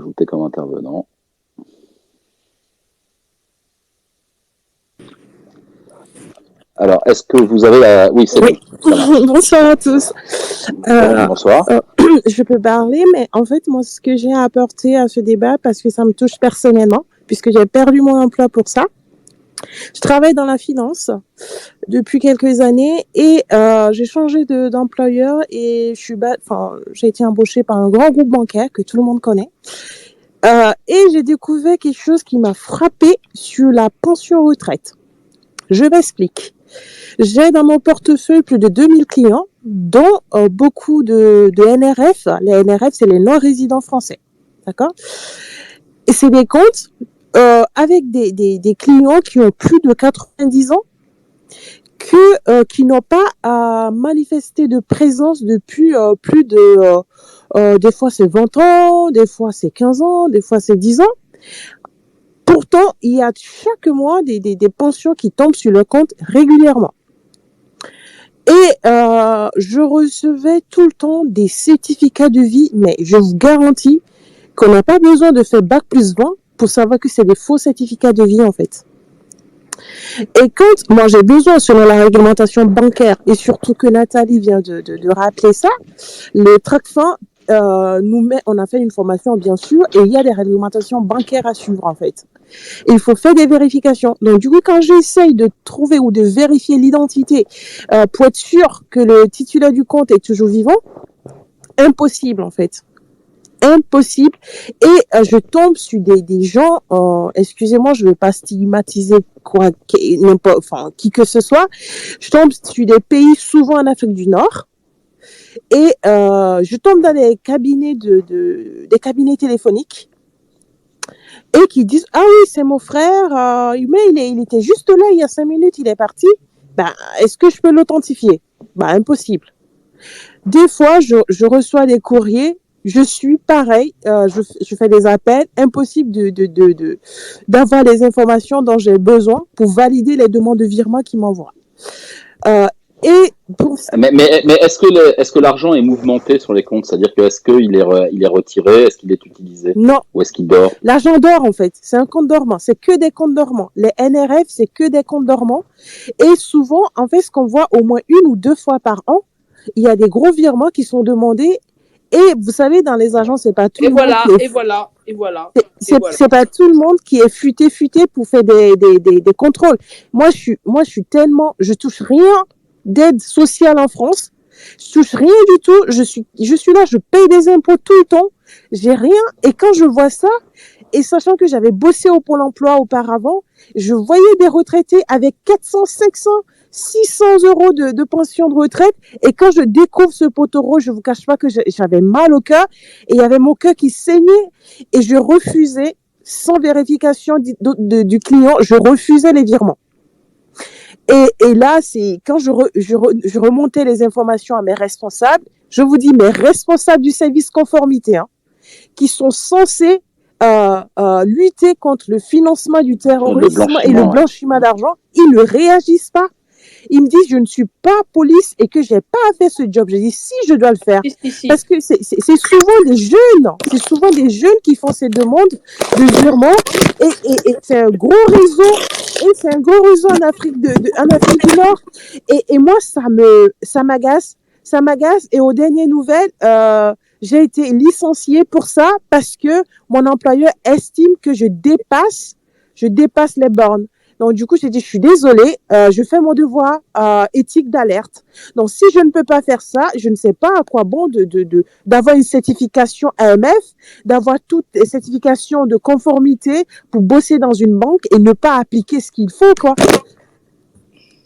ajouter comme intervenant. Alors, est-ce que vous avez la... Oui, c'est Oui. bon. Bonsoir à tous. Bonsoir. Je peux parler, mais en fait, moi, ce que j'ai à apporter à ce débat, parce que ça me touche personnellement, puisque j'ai perdu mon emploi pour ça. Je travaille dans la finance depuis quelques années et j'ai changé d'employeur et j'ai été embauchée par un grand groupe bancaire que tout le monde connaît. Et j'ai découvert quelque chose qui m'a frappée sur la pension retraite. Je m'explique. J'ai dans mon portefeuille plus de 2000 clients, dont beaucoup de NRF. Les NRF, c'est les non-résidents français. D'accord? Et c'est des comptes avec des clients qui ont plus de 90 ans, qui n'ont pas à manifester de présence depuis plus de... des fois, c'est 20 ans, des fois, c'est 15 ans, des fois, c'est 10 ans. Pourtant, il y a chaque mois des pensions qui tombent sur le compte régulièrement. Et je recevais tout le temps des certificats de vie, mais je vous garantis qu'on n'a pas besoin de faire Bac+20 pour savoir que c'est des faux certificats de vie, en fait. Et quand moi j'ai besoin, selon la réglementation bancaire, et surtout que Nathalie vient de rappeler ça, le TRACFIN on a fait une formation, bien sûr, et il y a des réglementations bancaires à suivre, en fait. Il faut faire des vérifications. Donc, du coup, quand j'essaye de trouver ou de vérifier l'identité pour être sûr que le titulaire du compte est toujours vivant, impossible, en fait. Impossible. Et je tombe sur des gens, excusez-moi, je ne vais pas stigmatiser qui que ce soit. Je tombe sur des pays, souvent en Afrique du Nord, et je tombe dans des cabinets des cabinets téléphoniques, et qui disent « Ah oui, c'est mon frère, mais il était juste là il y a 5 minutes, il est parti. Ben, est-ce que je peux l'authentifier ?» Ben, impossible. Des fois, je reçois des courriers, je suis pareil, je fais des appels, impossible d'avoir les informations dont j'ai besoin pour valider les demandes de virement qu'ils m'envoient. Mais est-ce que l'argent est mouvementé sur les comptes? C'est-à-dire que est-ce qu'il est retiré? Est-ce qu'il est utilisé? Non. Ou est-ce qu'il dort? L'argent dort, en fait. C'est un compte dormant. C'est que des comptes dormants. Les NRF, c'est que des comptes dormants. Et souvent, en fait, ce qu'on voit au moins 1 ou 2 fois par an, il y a des gros virements qui sont demandés. Et vous savez, dans les agences, c'est pas tout le monde. Et voilà. C'est pas tout le monde qui est futé pour faire des contrôles. Moi, je touche rien d'aide sociale en France. Je touche rien du tout. Je suis là, je paye des impôts tout le temps. J'ai rien. Et quand je vois ça, et sachant que j'avais bossé au Pôle emploi auparavant, je voyais des retraités avec 400, 500, 600 euros de pension de retraite. Et quand je découvre ce poteau rose, je vous cache pas que j'avais mal au cœur. Et il y avait mon cœur qui saignait. Et je refusais, sans vérification du client, je refusais les virements. Et là, c'est quand je remontais les informations à mes responsables, je vous dis, mes responsables du service conformité, qui sont censés lutter contre le financement du terrorisme et le blanchiment d'argent, ils ne réagissent pas. Ils me disent, je ne suis pas police et que j'ai pas à faire ce job. Je dis, si, je dois le faire. Si. Parce que c'est souvent des jeunes. C'est souvent des jeunes qui font ces demandes de virement. Et c'est un gros réseau. Et c'est un gros réseau en Afrique du Nord. Et moi, ça m'agace. Ça m'agace. Et aux dernières nouvelles, j'ai été licenciée pour ça parce que mon employeur estime que je dépasse les bornes. Donc, du coup, j'ai dit, je suis désolée, je fais mon devoir éthique d'alerte. Donc, si je ne peux pas faire ça, je ne sais pas à quoi bon d'avoir une certification AMF, d'avoir toutes les certifications de conformité pour bosser dans une banque et ne pas appliquer ce qu'il faut, quoi.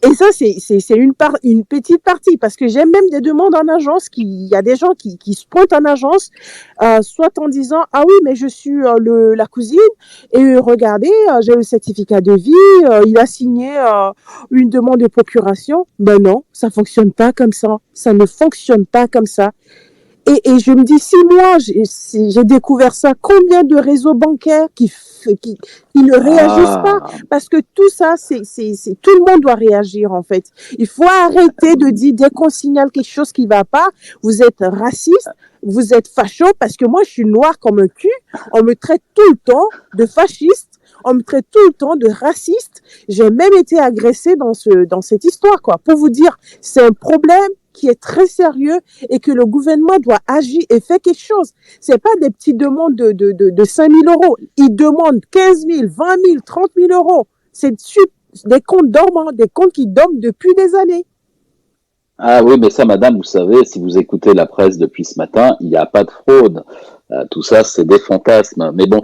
Et ça, c'est une petite partie, parce que j'ai même des demandes en agence, il y a des gens qui se pointent en agence, soit en disant, ah oui, mais je suis la cousine, et regardez, j'ai le certificat de vie, il a signé une demande de procuration. Ben non, ça fonctionne pas comme ça. Ça ne fonctionne pas comme ça. Et je me dis, si moi, j'ai découvert ça, combien de réseaux bancaires qui ne réagissent pas? Ah, Parce que tout ça, tout le monde doit réagir, en fait. Il faut arrêter de dire, dès qu'on signale quelque chose qui va pas, vous êtes raciste, vous êtes facho, parce que moi, je suis noire comme un cul. On me traite tout le temps de fasciste. On me traite tout le temps de raciste. J'ai même été agressée dans cette histoire, quoi. Pour vous dire, c'est un problème qui est très sérieux et que le gouvernement doit agir et faire quelque chose. C'est pas des petites demandes de 5 000 euros. Ils demandent 15 000, 20 000, 30 000 euros. C'est des comptes dormants, des comptes qui dorment depuis des années. ah oui, mais ça, madame, vous savez, si vous écoutez la presse depuis ce matin, il n'y a pas de fraude. Tout ça, c'est des fantasmes. Mais bon,